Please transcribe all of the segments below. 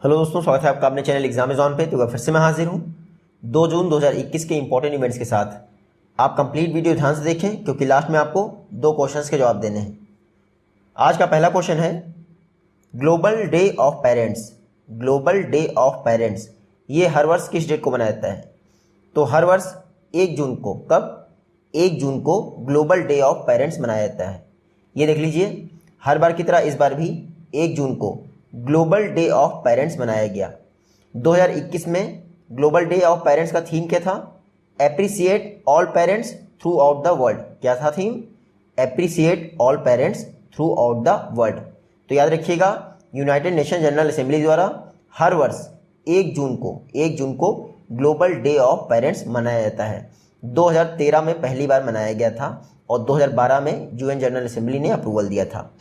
Hello दोस्तों, स्वागत है आपका अपने चैनल एग्जामेज़ॉन पे। तो फिर से मैं हाजिर हूँ 2 जून 2021 के इंपॉर्टेंट इवेंट्स के साथ। आप कंप्लीट वीडियो ध्यान से देखें क्योंकि लास्ट में आपको 2 क्वेश्चंस के जवाब देने हैं। आज का पहला क्वेश्चन है global day of parents. Global day of parents ये हर वर्ष किस डेट को मनाया जाता है? तो हर वर्ष 1 जून को। कब? 1 जून को ग्लोबल डे ऑफ पेरेंट्स मनाया जाता है। ये देख लीजिए, हर बार की तरह इस बार भी 1 जून को ग्लोबल डे ऑफ पेरेंट्स मनाया गया। 2021 में ग्लोबल डे ऑफ पेरेंट्स का थीम क्या था? Appreciate all parents through out the world. क्या था theme? Appreciate all parents through out the world. तो याद रखिएगा, यूनाइटेड नेशन जनरल असेंबली द्वारा हर वर्ष 1 जून को ग्लोबल डे ऑफ पेरेंट्स मनाया जाता है। 2013 में पहली बार मनाया गया था और 2012 में यूएन जनरल असेंबली ने अप्रूवल दिया था।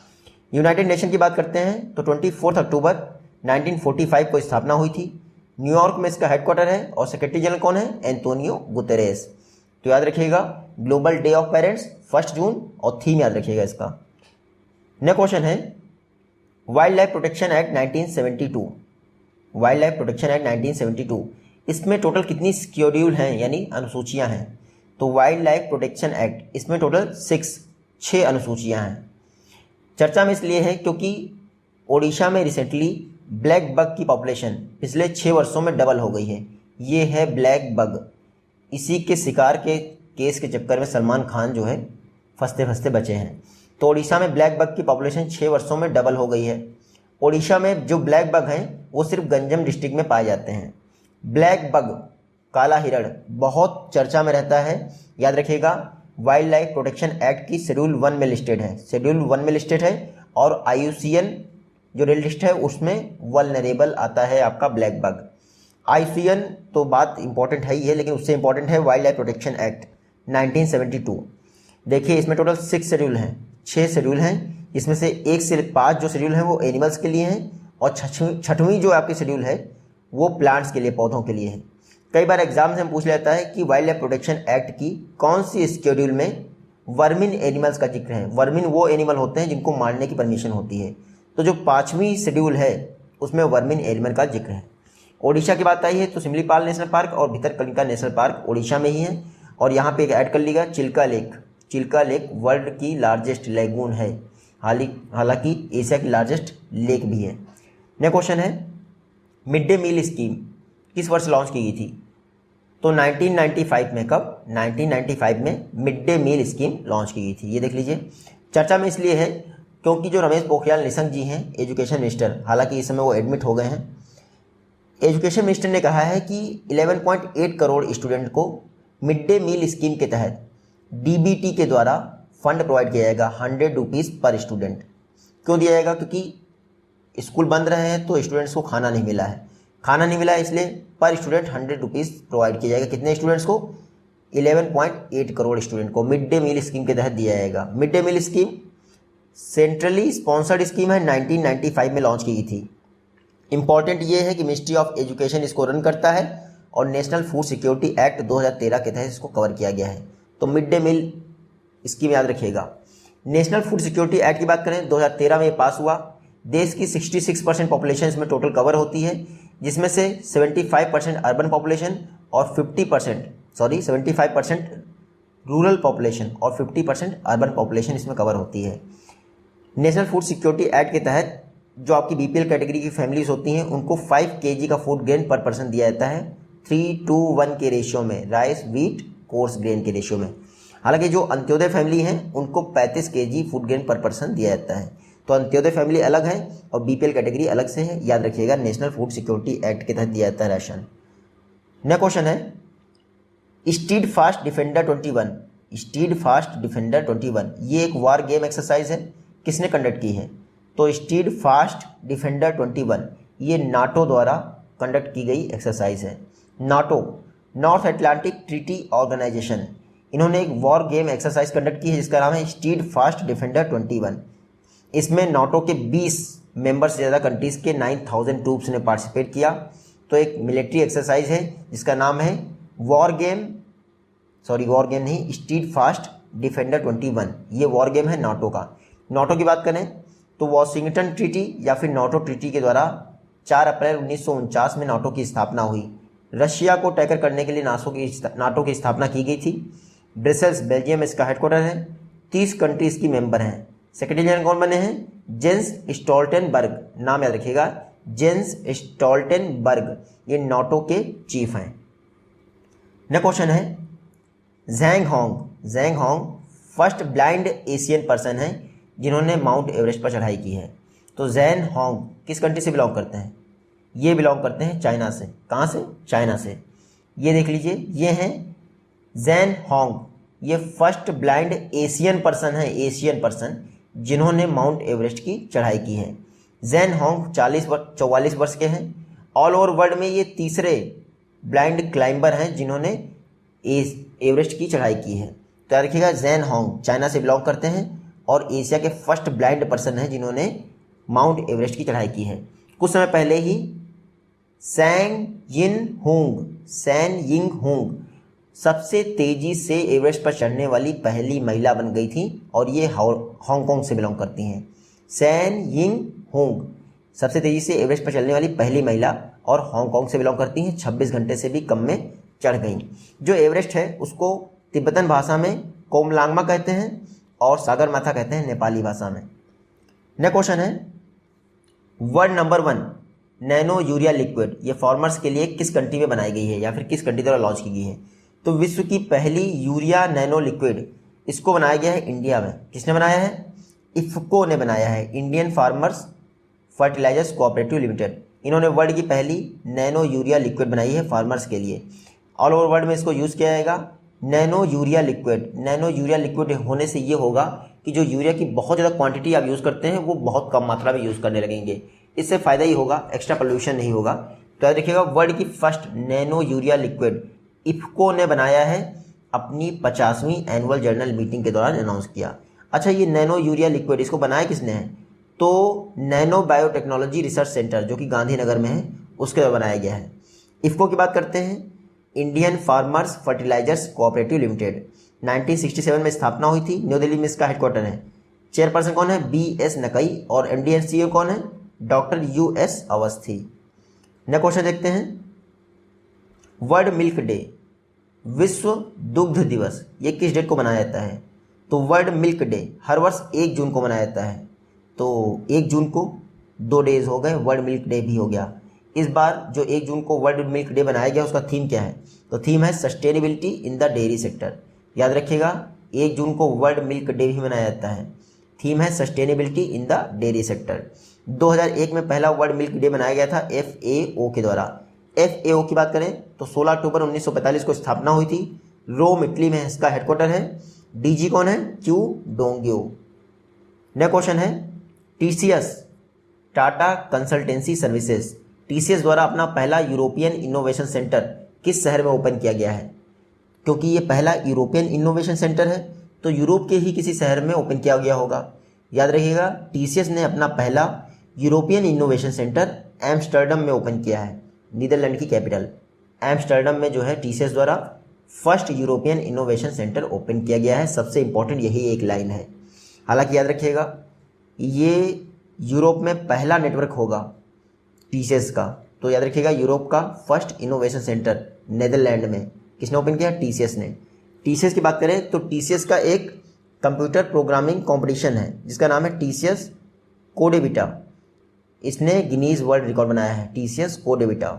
यूनाइटेड नेशन की बात करते हैं तो 24 अक्टूबर 1945 को स्थापना हुई थी। न्यूयॉर्क में इसका हेडक्वार्टर है और सेक्रेटरी जनरल कौन है? Antonio Guterres. तो याद रखिएगा, ग्लोबल डे ऑफ पेरेंट्स 1 जून और थीम याद रखिएगा इसका। नेक्स्ट क्वेश्चन है wild life protection act 1972। Wild life protection act 1972, इसमें टोटल कितनी शेड्यूल हैं यानी अनुसूचियां हैं? तो वाइल्ड लाइफ प्रोटेक्शन एक्ट इसमें टोटल 6 अनुसूचियां हैं। चर्चा में इसलिए है क्योंकि ओडिशा में रिसेंटली ब्लैक बग की पॉपुलेशन पिछले 6 वर्षों में डबल हो गई है। ये है ब्लैक बग। इसी के शिकार के केस के चक्कर में सलमान खान जो है फंसते फंसते बचे हैं। तो ओडिशा में ब्लैक बग की पॉपुलेशन 6 वर्षों में डबल हो गई है। ओडिशा में जो ब्लैक बग हैं वो सिर्फ गंजम डिस्ट्रिक्ट में पाए जाते हैं। ब्लैक बग, काला हिरण, बहुत चर्चा में रहता है। याद रखिएगा, वाइल्ड लाइफ प्रोटेक्शन एक्ट की शेड्यूल 1 में लिस्टेड है। शेड्यूल 1 में लिस्टेड है और IUCN जो रेड लिस्ट है उसमें वल्नरेबल आता है आपका ब्लैक बग। IUCN तो बात इंपॉर्टेंट है ही है, लेकिन उससे इंपॉर्टेंट है वाइल्ड लाइफ प्रोटेक्शन एक्ट 1972। देखिए, इसमें टोटल 6 शेड्यूल हैं, 6 शेड्यूल हैं। इसमें से 1 से 5 जो शेड्यूल हैं वो एनिमल्स के लिए हैं और छठवीं जो आपकी शेड्यूल है वो प्लांट्स के लिए, पौधों के लिए है। कई बार एग्जाम से हम पूछ लेता है कि वाइल्ड लाइफ प्रोटेक्शन एक्ट की कौन सी शेड्यूल में वर्मिन एनिमल्स का जिक्र है। वर्मिन वो एनिमल होते हैं जिनको मारने की परमिशन होती है। तो जो 5वीं शेड्यूल है उसमें वर्मिन एनिमल का जिक्र है। ओडिशा की बात आई है तो सिमलीपाल नेशनल पार्क और भितरकनिका नेशनल पार्क ओडिशा में ही है। और यहाँ पे एक ऐड कर लीजिएगा, Chilka lake. Chilka lake world की लार्जेस्ट लेगून है, हालांकि एशिया की लार्जेस्ट लेक भी है। नेक्स्ट क्वेश्चन है मिड डे मील स्कीम किस वर्ष लॉन्च की गई थी? तो 1995 में। कब? 1995 में mid day meal scheme launch की गई थी। ये देख लीजिए, चर्चा में इसलिए है क्योंकि जो रमेश पोखरियाल निशंक जी हैं एजुकेशन मिनिस्टर, हालांकि इस समय वो एडमिट हो गए हैं। एजुकेशन मिनिस्टर ने कहा है कि 11.8 करोड़ स्टूडेंट को मिड डे मील स्कीम के तहत DBT के द्वारा फंड प्रोवाइड किया जाएगा 100 रुपीज़ पर स्टूडेंट। क्यों दिया जाएगा? क्योंकि स्कूल बंद रहे हैं तो स्टूडेंट्स को खाना नहीं मिला है। खाना नहीं मिला है इसलिए पर स्टूडेंट 100 रुपीज़ प्रोवाइड किया जाएगा। कितने स्टूडेंट्स को? 11.8 करोड़ स्टूडेंट को मिड डे मील स्कीम के तहत दिया जाएगा। Mid day meal scheme centrally sponsored scheme है, 1995 में लॉन्च की गई थी। इंपॉर्टेंट ये है कि मिनिस्ट्री ऑफ एजुकेशन इसको रन करता है और नेशनल फूड सिक्योरिटी एक्ट 2013 के तहत इसको कवर किया गया है। तो मिड डे मील स्कीम याद रखिएगा। नेशनल फूड सिक्योरिटी एक्ट की बात करें 2013 में ये पास हुआ। देश की 66% पॉपुलेशन इसमें टोटल कवर होती है, जिसमें से 75% अर्बन पॉपुलेशन और 75% रूरल पॉपुलेशन और 50% अर्बन पॉपुलेशन इसमें कवर होती है। नेशनल फूड सिक्योरिटी एक्ट के तहत जो आपकी BPL कैटेगरी की फैमिलीज होती हैं उनको 5 kg का फूड ग्रेन पर पर्सन दिया जाता है 3:1 के रेशियो में, राइस व्हीट कोर्स ग्रेन के रेशियो में। हालांकि जो अंत्योदय फैमिली हैं उनको 35 kg फूड ग्रेन पर पर्सन दिया जाता है। तो अंत्योदय फैमिली अलग है और BPL कैटेगरी अलग से है। याद रखिएगा, नेशनल फूड सिक्योरिटी एक्ट के तहत दिया जाता है राशन। नेक्स्ट क्वेश्चन है stead fast defender 21। Stead fast defender 21 ये एक वार गेम एक्सरसाइज है। किसने कंडक्ट की है? तो स्टीड फास्ट डिफेंडर 21 ये नाटो द्वारा कंडक्ट की गई एक्सरसाइज है। NATO, North Atlantic Treaty Organisation, इन्होंने एक वॉर गेम एक्सरसाइज कंडक्ट की है जिसका नाम है स्टीड फास्ट डिफेंडर 21। इसमें नाटो के 20 मेंबर से ज़्यादा कंट्रीज़ के 9000 ट्रूप्स ने पार्टिसिपेट किया। तो एक मिलिट्री एक्सरसाइज है जिसका नाम है वॉर गेम नहीं, स्टीड फास्ट डिफेंडर 21। ये वॉर गेम है नाटो का। नाटो की बात करें तो वॉशिंगटन ट्रीटी या फिर नाटो ट्रीटी के द्वारा 4 अप्रैल 1949 में नाटो की स्थापना हुई। रशिया को टैकल करने के लिए नाटो की स्थापना की गई थी। ब्रसेल्स बेल्जियम इसका हेडक्वार्टर है। 30 कंट्रीज की मेंबर हैं। सेक्रेटरी जनरल कौन बने हैं? जेंस स्टोल्टेनबर्ग, नाम याद रखिएगा, जेंस स्टोल्टेनबर्ग, ये नाटो के चीफ हैं। नेक्स्ट क्वेश्चन है Zhang Hong. Zhang Hong first blind Asian person है जिन्होंने माउंट एवरेस्ट पर चढ़ाई की है। तो ज़ैंग होंग किस कंट्री से बिलोंग करते हैं? ये बिलोंग करते हैं चाइना से। कहाँ से? चाइना से। ये देख लीजिए, ये हैं ज़ैंग होंग, ये फर्स्ट ब्लाइंड एशियन पर्सन है, एशियन पर्सन जिन्होंने माउंट एवरेस्ट की चढ़ाई की है। ज़ैंग होंग 44 वर्ष के हैं। ऑल ओवर वर्ल्ड में ये तीसरे ब्लाइंड क्लाइंबर हैं जिन्होंने एवरेस्ट की चढ़ाई की है। तो याद रखिएगा, ज़ैंग होंग चाइना से बिलोंग करते हैं और एशिया के फर्स्ट ब्लाइंड पर्सन हैं जिन्होंने माउंट एवरेस्ट की चढ़ाई की है। कुछ समय पहले ही सैंग यिंग हुंग सबसे तेजी से एवरेस्ट पर चढ़ने वाली पहली महिला बन गई थी और ये हांगकांग से बिलोंग करती हैं। सैंग यिंग हुंग सबसे तेजी से एवरेस्ट पर चढ़ने वाली पहली महिला और हांगकांग से बिलोंग करती हैं। 26 घंटे से भी कम में चढ़ गई। जो एवरेस्ट है उसको तिब्बतन भाषा में कोमलांगमा कहते हैं और सागर माथा कहते हैं नेपाली भाषा में। नेक्स्ट क्वेश्चन है word number 1 nano urea liquid, ये फार्मर्स के लिए किस कंट्री में बनाई गई है या फिर किस कंट्री द्वारा लॉन्च की गई है? तो विश्व की पहली यूरिया नैनो लिक्विड इसको बनाया गया है इंडिया में। किसने बनाया है? इफ्को ने बनाया है, Indian farmers fertilisers cooperative limited. इन्होंने वर्ल्ड की पहली नैनो यूरिया लिक्विड बनाई है फार्मर्स के लिए। ऑल ओवर वर्ल्ड में इसको यूज़ किया जाएगा। Nano urea liquid, nano urea liquid होने से ये होगा कि जो यूरिया की बहुत ज़्यादा क्वांटिटी आप यूज़ करते हैं वो बहुत कम मात्रा में यूज़ करने लगेंगे। इससे फ़ायदा ही होगा, एक्स्ट्रा पोल्यूशन नहीं होगा। तो याद रखिएगा, वर्ल्ड की first nano urea liquid IFFCO ने बनाया है, अपनी 50वीं एनुअल जर्नल मीटिंग के दौरान अनाउंस किया। अच्छा, ये नैनो यूरिया लिक्विड इसको बनाया किसने है? तो नैनो बायोटेक्नोलॉजी रिसर्च सेंटर जो कि गांधीनगर में है उसके द्वारा बनाया गया है। इफ्को की बात करते हैं, Indian farmers fertilisers cooperative limited 1967 में स्थापना हुई थी। न्यू दिल्ली में इसका हेडक्वार्टर है। चेयरपर्सन कौन है? BS नकई और MD एंड CEO कौन है? Doctor US Awasthi. Next question देखते हैं वर्ल्ड मिल्क डे, विश्व दुग्ध दिवस, ये किस डेट को मनाया जाता है? तो वर्ल्ड मिल्क डे हर वर्ष 1 जून को मनाया जाता है। तो 1 जून को 2 डेज हो गए, वर्ल्ड मिल्क डे भी हो गया। इस बार जो 1 जून को वर्ल्ड मिल्क डे बनाया गया उसका थीम क्या है? तो थीम है sustainability in the dairy sector. याद रखिएगा, 1 जून को वर्ल्ड मिल्क डे भी मनाया जाता है। थीम है sustainability in the dairy sector. 2001 में पहला वर्ल्ड मिल्क डे मनाया गया था FAO के द्वारा। FAO की बात करें तो 16 अक्टूबर 1945 को स्थापना हुई थी। रोम इटली में इसका हेडक्वार्टर है। DG कौन है? Q डोंग्यो। नेक्स्ट क्वेश्चन है TCS, Tata consultancy services, TCS द्वारा अपना पहला यूरोपियन इनोवेशन सेंटर किस शहर में ओपन किया गया है? क्योंकि ये पहला यूरोपियन इनोवेशन सेंटर है तो यूरोप के ही किसी शहर में ओपन किया गया होगा। याद रखिएगा, TCS ने अपना पहला यूरोपियन इनोवेशन सेंटर एम्स्टर्डम में ओपन किया है, नीदरलैंड की कैपिटल एम्स्टर्डम में जो है TCS द्वारा first European innovation centre open किया गया है। सबसे इंपॉर्टेंट यही एक लाइन है। हालांकि याद रखिएगा, ये यूरोप में पहला नेटवर्क होगा TCS का। तो याद रखिएगा, यूरोप का फर्स्ट इनोवेशन सेंटर नीदरलैंड में किसने ओपन किया? TCS ने। TCS की बात करें तो TCS का एक कंप्यूटर प्रोग्रामिंग कंपटीशन है जिसका नाम है TCS कोडेबिटा। इसने गिनीज वर्ल्ड रिकॉर्ड बनाया है, TCS कोडेबिटा।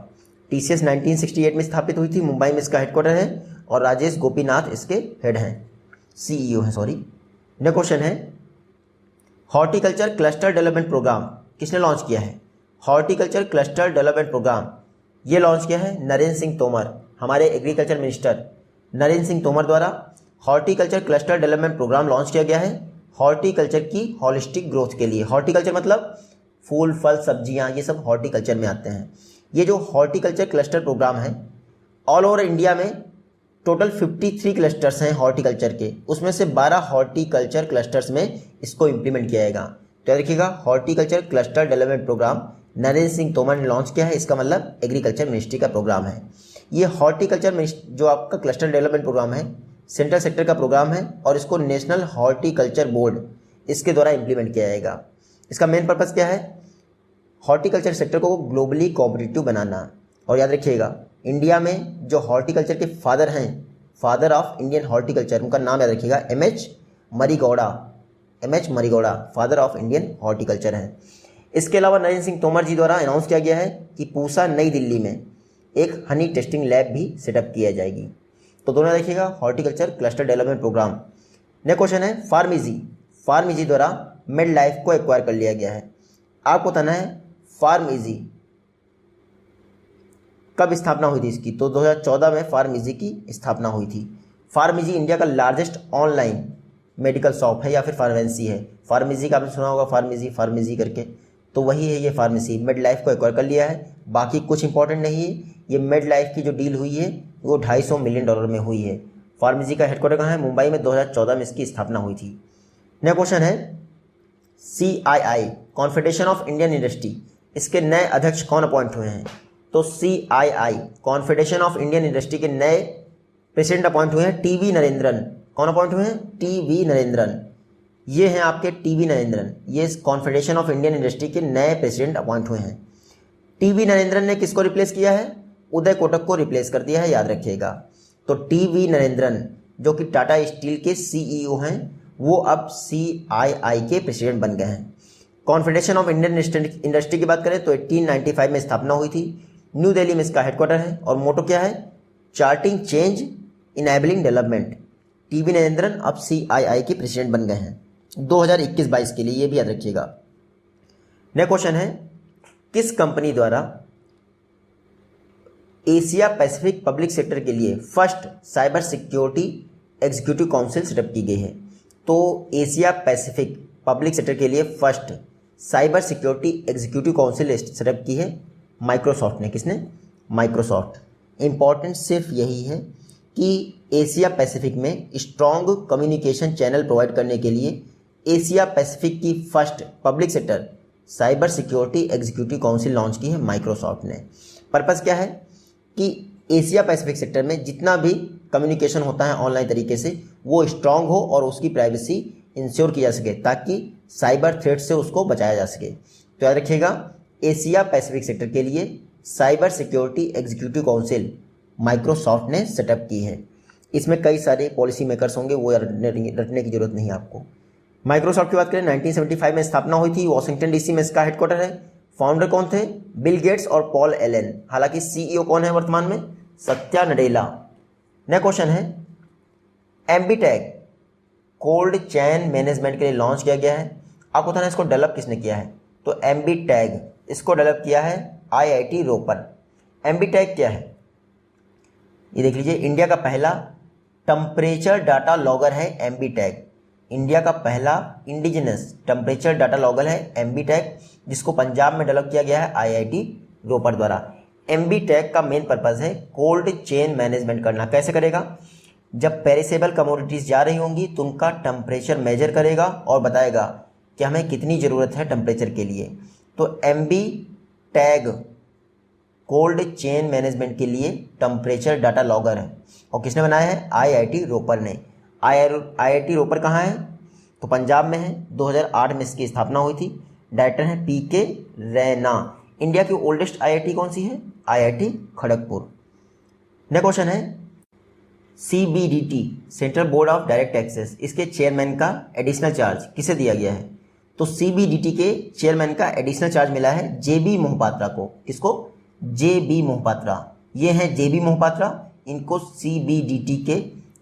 TCS 1968 में स्थापित हुई थी, मुंबई में इसका हेडक्वार्टर है और राजेश गोपीनाथ इसके हेड हैं, CEO हैं, सॉरी। नेक्स्ट क्वेश्चन है हॉर्टिकल्चर क्लस्टर डेवलपमेंट प्रोग्राम किसने लॉन्च किया है? हॉर्टिकल्चर क्लस्टर डेवलपमेंट प्रोग्राम ये लॉन्च किया है नरेंद्र सिंह तोमर, हमारे एग्रीकल्चर मिनिस्टर नरेंद्र सिंह तोमर द्वारा horticulture cluster development programme launch किया गया है हॉर्टिकल्चर की हॉलिस्टिक ग्रोथ के लिए। हॉर्टिकल्चर मतलब फूल फल सब्जियां, ये सब हॉर्टिकल्चर में आते हैं। ये जो हॉर्टिकल्चर क्लस्टर प्रोग्राम है ऑल ओवर इंडिया में टोटल 53 क्लस्टर्स हैं हॉर्टिकल्चर के, उसमें से 12 हॉर्टिकल्चर क्लस्टर्स में इसको इम्प्लीमेंट किया जाएगा। तो याद रखिएगा, horticulture cluster development programme Narendra Singh Tomar ने लॉन्च किया है, इसका मतलब एग्रीकल्चर मिनिस्ट्री का प्रोग्राम है। ये हॉर्टिकल्चर जो आपका क्लस्टर डेवलपमेंट प्रोग्राम है सेंट्रल सेक्टर का प्रोग्राम है और इसको नेशनल हॉर्टिकल्चर बोर्ड इसके द्वारा इम्प्लीमेंट किया जाएगा। इसका मेन पर्पज़ क्या है? हॉर्टिकल्चर सेक्टर को ग्लोबली कॉम्पिटिटिव बनाना। और याद रखिएगा, इंडिया में जो हॉर्टिकल्चर के फादर हैं, फादर ऑफ इंडियन हॉर्टिकल्चर, उनका नाम याद रखिएगा, MH Marigowda father of Indian horticulture हैं। इसके अलावा नरेंद्र सिंह तोमर जी द्वारा अनाउंस किया गया है कि पूसा नई दिल्ली में एक हनी टेस्टिंग लैब भी सेटअप किया जाएगी। तो दोनों देखिएगा, horticulture cluster development programme. Next question है फार्मिजी द्वारा मेड लाइफ को एक्वायर कर लिया गया है। आपको बताना है फार्मिजी कब स्थापना हुई थी इसकी। तो 2014 में फार्मिजी की स्थापना हुई थी। फार्मिजी इंडिया का लार्जेस्ट ऑनलाइन मेडिकल शॉप है या फिर फार्मेसी है। फार्मेसी का आपने सुना होगा, फार्मेसी करके, तो वही है ये फार्मेसी। मेड लाइफ को एक्वायर कर लिया है। बाकी कुछ इंपॉर्टेंट नहीं है। ये मेड लाइफ की जो डील हुई है वो $250 मिलियन में हुई है। फार्मेसी का हेडक्वार्टर कहाँ है? मुंबई में। 2014 में इसकी स्थापना हुई थी। नेक्स्ट क्वेश्चन है CII confederation of Indian industry, इसके नए अध्यक्ष कौन अपॉइंट हुए हैं? तो CII confederation of Indian industry के नए प्रेसिडेंट अपॉइंट हुए हैं टीवी नरेंद्रन। कौन अपॉइंट हुए हैं? टीवी नरेंद्रन। ये हैं आपके टीवी नरेंद्रन। ये कॉन्फेडरेशन ऑफ इंडियन इंडस्ट्री के नए प्रेसिडेंट अपॉइंट हुए हैं। टीवी नरेंद्रन ने किसको रिप्लेस किया है? उदय कोटक को रिप्लेस कर दिया है, याद रखिएगा। तो टीवी नरेंद्रन जो कि टाटा स्टील के CEO हैं, वो अब CII के प्रेसिडेंट बन गए हैं। कॉन्फेडरेशन ऑफ इंडियन इंडस्ट्री की बात करें तो 1895 में स्थापना हुई थी। न्यू दिल्ली में इसका हेडक्वार्टर है और मोटो क्या है? Charting change, enabling development. TV Narendran अब CII के प्रेसिडेंट बन गए हैं 2021-22 के लिए, ये भी याद रखिएगा। नेक्स्ट क्वेश्चन है किस कंपनी द्वारा एशिया पैसिफिक पब्लिक सेक्टर के लिए first cyber security executive council setup की गई है? तो एशिया पैसिफिक पब्लिक सेक्टर के लिए first cyber security executive council setup की है माइक्रोसॉफ्ट ने। किसने? माइक्रोसॉफ्ट। इंपॉर्टेंट सिर्फ यही है कि एशिया पैसिफिक में स्ट्रॉन्ग कम्युनिकेशन चैनल प्रोवाइड करने के लिए एशिया पैसिफिक की first public sector cyber security executive council launch की है माइक्रोसॉफ्ट ने। पर्पस क्या है कि एशिया पैसिफिक सेक्टर में जितना भी कम्युनिकेशन होता है ऑनलाइन तरीके से वो स्ट्रांग हो और उसकी प्राइवेसी इंश्योर की जा सके ताकि साइबर थ्रेट से उसको बचाया जा सके। तो याद रखिएगा, एशिया पैसिफिक सेक्टर के लिए cyber security executive council Microsoft ने सेटअप की है। इसमें कई सारे पॉलिसी मेकर्स होंगे, वो रटने की जरूरत नहीं है आपको। माइक्रोसॉफ्ट की बात करें 1975 में स्थापना हुई थी। वॉशिंगटन DC में इसका हेडक्वार्टर है। फाउंडर कौन थे? बिल गेट्स और पॉल एलन। हालांकि CEO कौन है वर्तमान में? सत्या नडेला। नेक्स्ट क्वेश्चन है एम्बीटैग कोल्ड चेन मैनेजमेंट के लिए लॉन्च किया गया है। आपको बताना है इसको डेवलप किसने किया है? तो एम्बीटैग इसको डेवलप किया है IIT रोपर। एम्बीटैग क्या है ये देख लीजिए। इंडिया का पहला टेम्परेचर डाटा लॉगर है एम्बीटैग। इंडिया का पहला इंडिजिनस टेम्परेचर डाटा लॉगर है एम्बीटैग, जिसको पंजाब में डेवलप किया गया है IIT रोपर द्वारा। एम्बीटैग का मेन पर्पस है कोल्ड चेन मैनेजमेंट करना। कैसे करेगा? जब पेरिसेबल कमोडिटीज जा रही होंगी तो उनका टेम्परेचर मेजर करेगा और बताएगा कि हमें कितनी ज़रूरत है टेम्परेचर के लिए। तो एम्बीटैग कोल्ड चेन मैनेजमेंट के लिए टेम्परेचर डाटा लॉगर है। और किसने बनाया है? IIT रोपर ने। IIT रोपर कहाँ है? तो पंजाब में है। 2008 में इसकी स्थापना हुई थी। डायरेक्टर हैं PK रैना। इंडिया की ओल्डेस्ट IIT कौन सी है? IIT खड़गपुर। नेक्स्ट क्वेश्चन है CBDT central board of direct taxes, इसके चेयरमैन का एडिशनल चार्ज किसे दिया गया है? तो CBDT के चेयरमैन का एडिशनल चार्ज मिला है JB मोहपात्रा को। किसको? JB मोहपात्रा। ये हैं JB मोहपात्रा। इनको CBDT के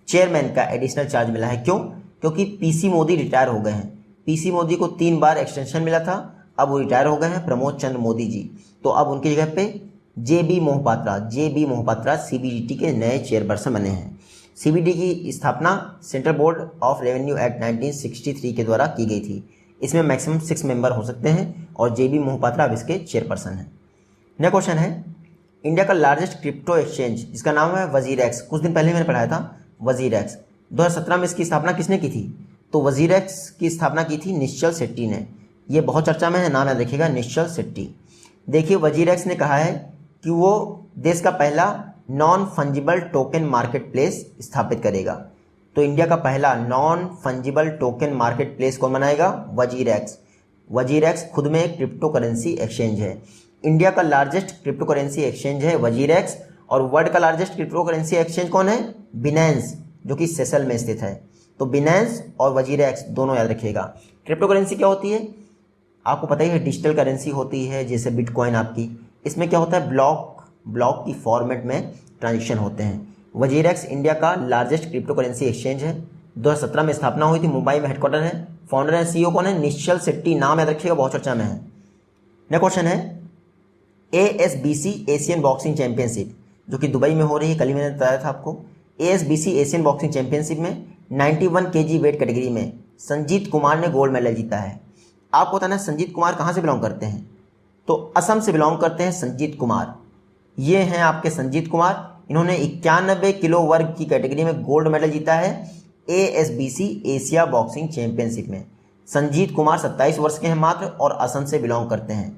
चेयरमैन का एडिशनल चार्ज मिला है। क्यों? क्योंकि PC मोदी रिटायर हो गए हैं। PC मोदी को 3 बार एक्सटेंशन मिला था, अब वो रिटायर हो गए हैं, प्रमोद चंद्र मोदी जी। तो अब उनकी जगह पे JB मोहपात्रा CBDT के नए चेयरपर्सन बने हैं। CBDT की स्थापना central board of revenue act 1963 के द्वारा की गई थी। इसमें मैक्सिमम 6 मेंबर हो सकते हैं और JB मोहपात्रा अब इसके चेयरपर्सन हैं। नेक्स्ट क्वेश्चन है इंडिया का लार्जेस्ट क्रिप्टो एक्सचेंज, जिसका नाम है वजीरएक्स। कुछ दिन पहले मैंने पढ़ाया था वजीरएक्स। 2017 में इसकी स्थापना किसने की थी? तो वजीरएक्स की स्थापना की थी निश्चल शेट्टी ने। ये बहुत चर्चा में है, नाम याद रखिएगा, निश्चल शेट्टी। देखिए वजीरएक्स ने कहा है कि वो देश का पहला non fungible token market place स्थापित करेगा। तो इंडिया का पहला non fungible token market place कौन बनाएगा? वजीरएक्स। वजीरेक्स खुद में एक क्रिप्टो करेंसी एक्सचेंज है। इंडिया का लार्जेस्ट क्रिप्टो करेंसी एक्सचेंज है वजीरेक्स, और वर्ल्ड का लार्जेस्ट क्रिप्टो करेंसी एक्सचेंज कौन है? बिनेंस, जो कि सेशल में स्थित है। तो बिनेंस और वजीरेक्स दोनों याद रखिएगा। क्रिप्टो करेंसी क्या होती है? आपको पता ही है, डिजिटल करेंसी होती है, जैसे बिटकॉइन आपकी। इसमें क्या होता है? ब्लॉक की फॉर्मेट में ट्रांजेक्शन होते हैं। वजीरेक्स इंडिया का लार्जेस्ट क्रिप्टो करेंसी एक्सचेंज है। 2017 में स्थापना हुई थी, मुंबई में हेडक्वार्टर है। फाउंडर एंड सीईओ कौन है? निश्चल शेट्टी, नाम याद रखिएगा, बहुत चर्चा में है। नेक्स्ट क्वेश्चन है ASBC एशियन बॉक्सिंग चैंपियनशिप, जो कि दुबई में हो रही है, कल ही मैंने बताया था आपको। ASBC एशियन बॉक्सिंग चैंपियनशिप में 91 kg वेट कैटेगरी में संजीत कुमार ने गोल्ड मेडल जीता है। आपको बताना है संजीत कुमार कहाँ से बिलोंग करते हैं? तो असम से बिलोंग करते हैं संजीत कुमार। ये हैं आपके संजीत कुमार। इन्होंने 91 किलो वर्ग की कैटेगरी में गोल्ड मेडल जीता है ASBC एशिया बॉक्सिंग चैंपियनशिप में। संजीत कुमार 27 वर्ष के हैं मात्र और असम से बिलोंग करते हैं।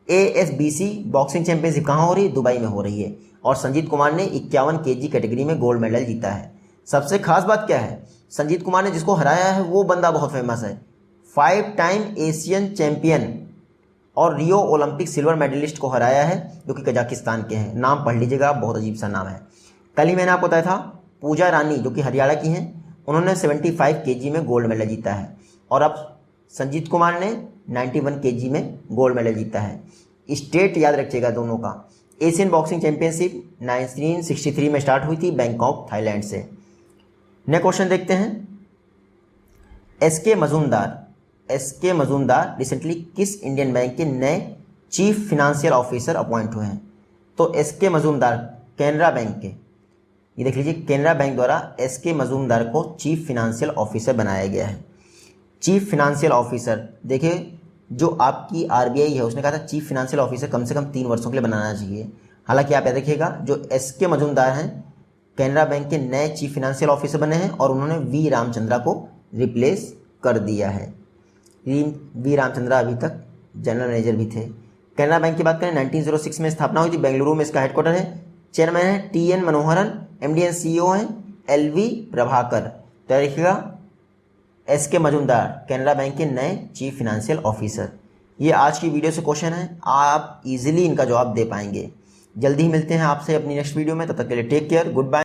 ASBC बॉक्सिंग चैंपियनशिप कहाँ हो रही है? दुबई में हो रही है। और संजीत कुमार ने 51 kg कैटेगरी में गोल्ड मेडल जीता है। सबसे खास बात क्या है? संजीत कुमार ने जिसको हराया है वो बंदा बहुत फेमस है, 5 टाइम एशियन चैंपियन और रियो ओलंपिक सिल्वर मेडलिस्ट को हराया है, जो कि कजाकिस्तान के हैं। नाम पढ़ लीजिएगा, बहुत अजीब सा नाम है। कल ही मैंने आपको बताया था पूजा रानी, जो कि हरियाणा की हैं, उन्होंने 75 kg में गोल्ड मेडल जीता है। और अब संजीत कुमार ने 91 kg में गोल्ड मेडल जीता है। स्टेट याद रखिएगा दोनों का। एशियन बॉक्सिंग चैंपियनशिप 1963 में स्टार्ट हुई थी बैंकॉक, थाईलैंड से। नेक्स्ट क्वेश्चन देखते हैं। एसके मजूमदार रिसेंटली किस इंडियन बैंक के नए चीफ फिनेंशियल ऑफिसर अपॉइंट हुए हैं? तो एसके मजूमदार कैनरा बैंक के, ये देख लीजिए, कैनरा बैंक द्वारा एसके मजूमदार को चीफ फिनेंशियल ऑफिसर बनाया गया है। चीफ फिनेंशियल ऑफिसर, देखिए जो आपकी RBI है उसने कहा था चीफ फिनेंशियल ऑफिसर कम से कम 3 वर्षों के लिए बनाना चाहिए। हालांकि आप याद रखिएगा, जो एसके मजूमदार हैं कैनरा बैंक के नए चीफ फिनेंशियल ऑफिसर बने हैं और उन्होंने वी रामचंद्रा को रिप्लेस कर दिया है। वी रामचंद्रा अभी तक जनरल मैनेजर भी थे। कैनरा बैंक की बात करें 1906 में स्थापना हुई थी, बेंगलुरु में इसका हेडक्वार्टर है। चेयरमैन है TN Manoharan, MD and CEO हैं LV प्रभाकर। तो देखिएगा एसके मजूमदार कैनरा बैंक के नए चीफ फिनेंशियल ऑफिसर। ये आज की वीडियो से क्वेश्चन है, आप इजीली इनका जवाब दे पाएंगे। जल्दी ही मिलते हैं आपसे अपनी नेक्स्ट वीडियो में, तब तक के लिए टेक केयर, गुड बाय।